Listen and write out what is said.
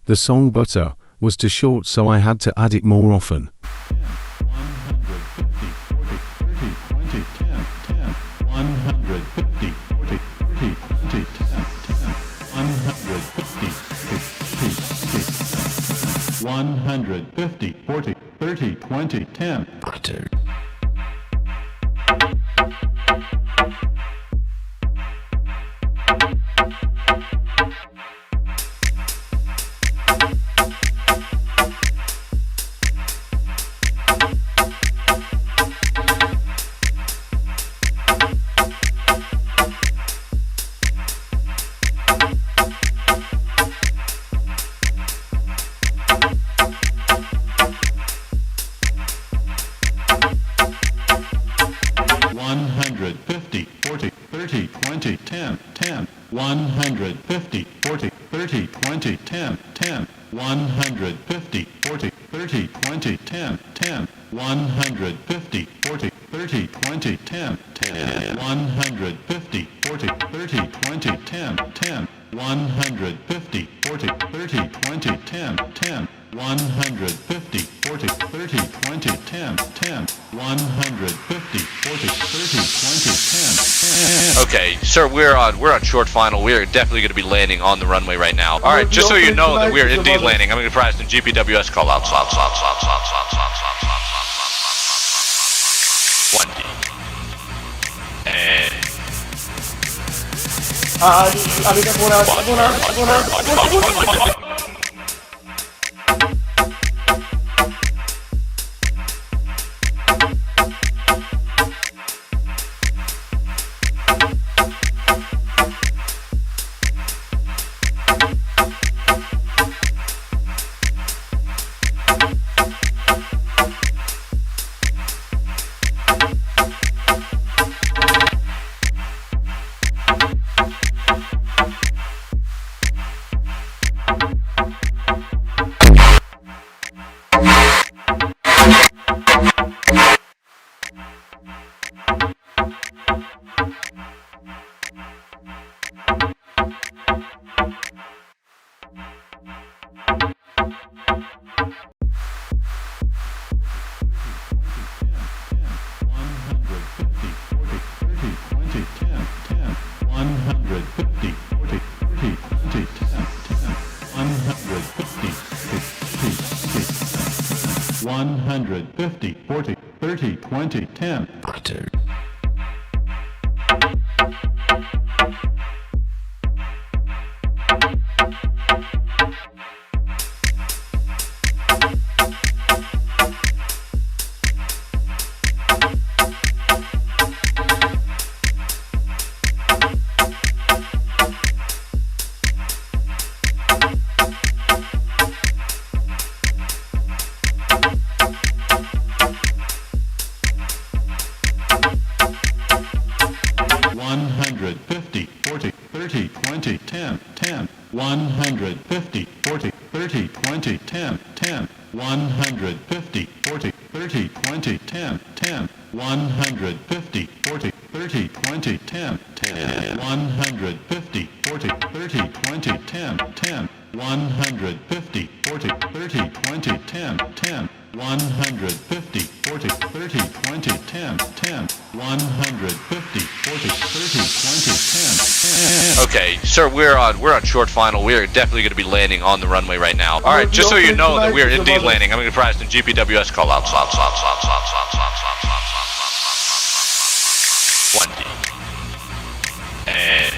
The song Butter was too short, so I had to add it more often. 150, 40, 30, 20, 10. Butter. Okay, sir, we're on short final. We are definitely going to be landing on the runway right now. All right, just so you know that we are indeed landing. I'm going to provide some GPWS callouts. 1D. And... Butter. Okay, sir, we're on short final. We are definitely going to be landing on the runway right now. All right, just so you know that we are indeed landing. I'm going to provide some GPWS callouts. 1D. And...